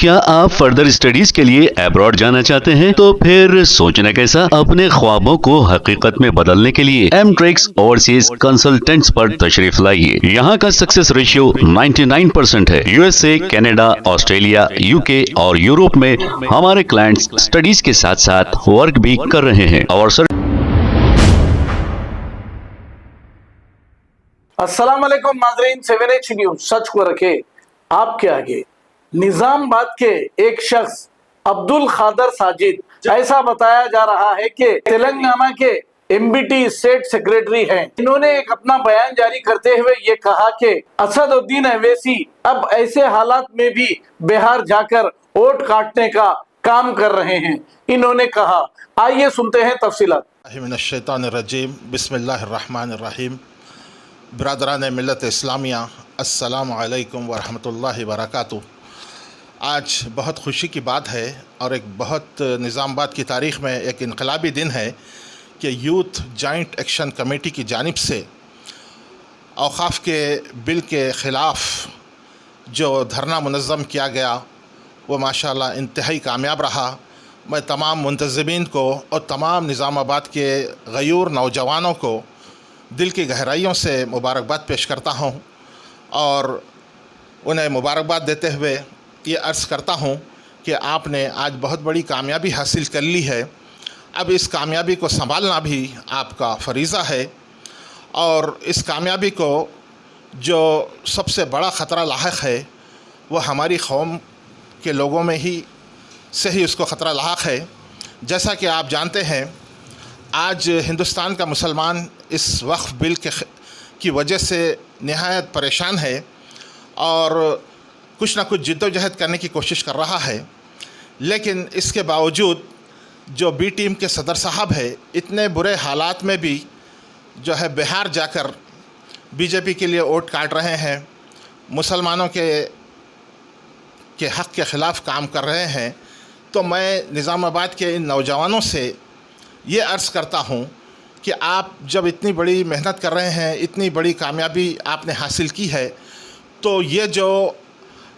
क्या आप further studies के लिए अब्रॉड जाना चाहते हैं? तो फिर सोचना कैसा, अपने ख्वाबों को हकीकत में बदलने के लिए एमट्रिक्स ओवरसीज कंसल्टेंट्स पर तशरीफ लाइए। यहाँ का सक्सेस रेशियो 99% है। यूएसए, कनाडा, ऑस्ट्रेलिया, यूके और यूरोप में हमारे क्लाइंट्स स्टडीज के साथ साथ वर्क भी कर रहे हैं और अस्सलाम वालेकुम नाज़रीन, 7H न्यूज सच को रखे आपके आगे। निजामाबाद के एक शख्स अब्दुल खादर साजिद, ऐसा बताया जा रहा है कि तेलंगाना के एमबीटी स्टेट सेक्रेटरी हैं। इन्होंने एक अपना बयान जारी करते हुए ये कहा कि असदुद्दीन अवैसी अब ऐसे हालात में भी बिहार जाकर वोट काटने का काम कर रहे हैं। इन्होंने कहा, आइए सुनते हैं तफसीलात। शैतानिर्रजीम, बिस्मिल्लाहिर्रहमानिर्रहीम। बिरादरान मिल्लत इस्लामिया, अस्सलामु अलैकुम वरहमतुल्लाहि वबरकातुहू। आज बहुत खुशी की बात है और एक बहुत निज़ामाबाद की तारीख़ में एक इनकलाबी दिन है कि यूथ जॉइंट एक्शन कमेटी की जानिब से औक़ाफ़ के बिल के ख़िलाफ़ जो धरना मुनज़्ज़म किया गया वो माशाअल्लाह इंतहाई कामयाब रहा। मैं तमाम मुंतज़िमीन को और तमाम निज़ामाबाद के गयूर नौजवानों को दिल की गहराइयों से मुबारकबाद पेश करता हूँ और उन्हें मुबारकबाद देते हुए ये अर्ज़ करता हूँ कि आपने आज बहुत बड़ी कामयाबी हासिल कर ली है। अब इस कामयाबी को संभालना भी आपका फ़रीज़ा है और इस कामयाबी को जो सबसे बड़ा ख़तरा लाहक है वो हमारी कौम के लोगों में ही से ही उसको ख़तरा लाहक है। जैसा कि आप जानते हैं, आज हिंदुस्तान का मुसलमान इस वक्फ़ बिल की वजह से नहायत परेशान है और कुछ ना कुछ जिद्दोजहद करने की कोशिश कर रहा है। लेकिन इसके बावजूद जो बी टीम के सदर साहब है, इतने बुरे हालात में भी जो है बिहार जाकर बीजेपी के लिए वोट काट रहे हैं, मुसलमानों के हक़ के ख़िलाफ़ काम कर रहे हैं। तो मैं निज़ामाबाद के इन नौजवानों से ये अर्ज़ करता हूँ कि आप जब इतनी बड़ी मेहनत कर रहे हैं, इतनी बड़ी कामयाबी आपने हासिल की है, तो ये जो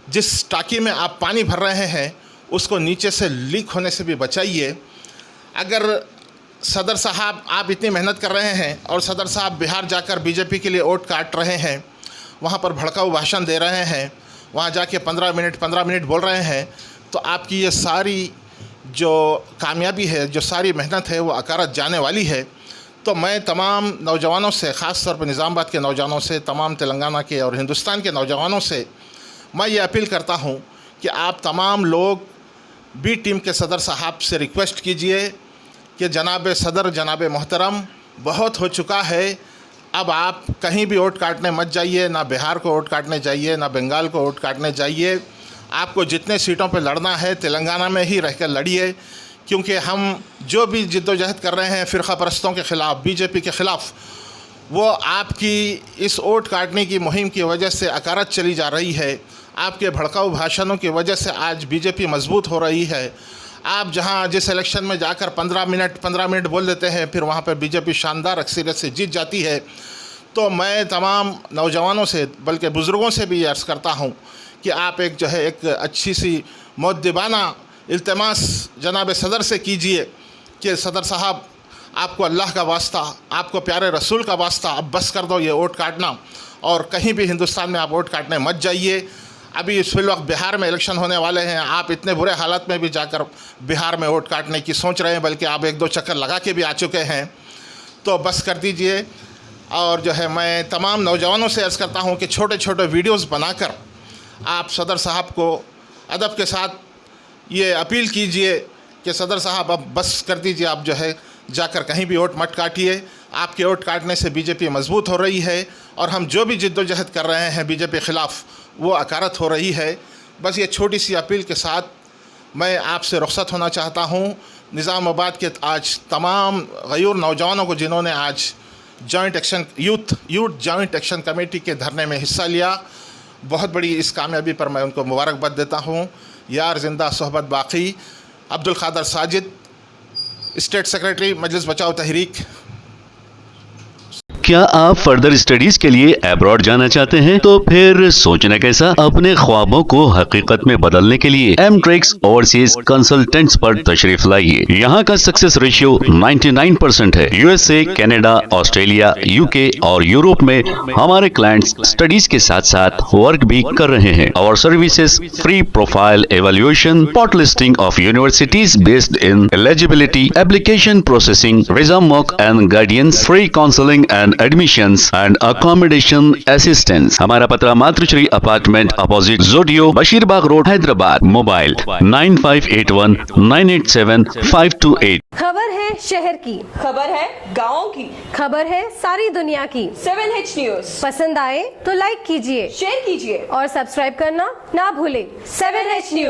जिस टाँकी में आप पानी भर रहे हैं उसको नीचे से लीक होने से भी बचाइए। अगर सदर साहब आप इतनी मेहनत कर रहे हैं और सदर साहब बिहार जाकर बीजेपी के लिए वोट काट रहे हैं, वहाँ पर भड़काऊ भाषण दे रहे हैं, वहाँ जाके 15 मिनट बोल रहे हैं, तो आपकी ये सारी जो कामयाबी है, जो सारी मेहनत है, वो अकारत जाने वाली है। तो मैं तमाम नौजवानों से, ख़ास तौर पर निज़ामाबाद के नौजवानों से, तमाम तेलंगाना के और हिंदुस्तान के नौजवानों से मैं ये अपील करता हूँ कि आप तमाम लोग बी टीम के सदर साहब से रिक्वेस्ट कीजिए कि जनाब सदर, जनाब मोहतरम, बहुत हो चुका है, अब आप कहीं भी वोट काटने मत जाइए, ना बिहार को वोट काटने जाइए, ना बंगाल को वोट काटने जाइए। आपको जितने सीटों पे लड़ना है तेलंगाना में ही रहकर लड़िए, क्योंकि हम जो भी जिद्दोजहद कर रहे हैं फ़िरक़ा परस्तों के ख़िलाफ़, बीजेपी के ख़िलाफ़, वो आपकी इस वोट काटने की मुहिम की वजह से अकारत चली जा रही है। आपके भड़काऊ भाषणों की वजह से आज बीजेपी मजबूत हो रही है। आप जहां जिस इलेक्शन में जाकर 15 मिनट बोल देते हैं, फिर वहां पर बीजेपी शानदार अक्सरियत से जीत जाती है। तो मैं तमाम नौजवानों से, बल्कि बुज़ुर्गों से भी अर्ज़ करता हूं कि आप एक अच्छी सी मुअद्दिबाना इल्तिमास जनाब सदर से कीजिए कि सदर साहब, आपको अल्लाह का वास्ता, आपको प्यारे रसूल का वास्ता, अब बस कर दो ये वोट काटना और कहीं भी हिंदुस्तान में आप वोट काटने मत जाइए। अभी इस वक्त बिहार में इलेक्शन होने वाले हैं, आप इतने बुरे हालात में भी जाकर बिहार में वोट काटने की सोच रहे हैं, बल्कि आप 1-2 चक्कर लगा के भी आ चुके हैं, तो बस कर दीजिए। और जो है मैं तमाम नौजवानों से अर्ज़ करता हूँ कि छोटे छोटे वीडियोज़ बनाकर आप सदर साहब को अदब के साथ ये अपील कीजिए कि सदर साहब अब बस कर दीजिए, आप जो है जाकर कहीं भी वोट मत काटिए। आपके वोट काटने से बीजेपी मजबूत हो रही है और हम जो भी जिद्दोजहद कर रहे हैं बीजेपी के ख़िलाफ़, वो अकारत हो रही है। बस ये छोटी सी अपील के साथ मैं आपसे रुखसत होना चाहता हूँ। निज़ामाबाद के आज तमाम गयूर नौजवानों को जिन्होंने आज यूथ जॉइंट एक्शन कमेटी के धरने में हिस्सा लिया, बहुत बड़ी इस कामयाबी पर मैं उनको मुबारकबाद देता हूँ। यार जिंदा सोहबत बाकी। अब्दुल खादर साजिद, स्टेट सेक्रेटरी, मजलिस बचाओ तहरीक। क्या आप फर्दर स्टडीज के लिए अब्रॉड जाना चाहते हैं? तो फिर सोचना कैसा, अपने ख्वाबों को हकीकत में बदलने के लिए एमट्रिक्स ओवरसीज कंसल्टेंट्स पर तशरीफ लाइए। यहाँ का सक्सेस रेशियो 99% है। यूएसए, कनाडा, ऑस्ट्रेलिया, यूके और यूरोप में हमारे क्लाइंट्स स्टडीज के साथ साथ वर्क भी कर रहे हैं। और services free profile evaluation, spot listing of universities based in eligibility, application processing, visa mock and guidance, free counselling and admissions and accommodation assistance. हमारा पता मातृश्री अपार्टमेंट अपोजिट जोडियो, बशीरबाग रोड, हैदराबाद। मोबाइल 9581987528। खबर है शहर की, खबर है गाँव की, खबर है सारी दुनिया की। 7H न्यूज पसंद आए तो लाइक कीजिए, शेयर कीजिए और सब्सक्राइब करना ना भूलें। 7H news.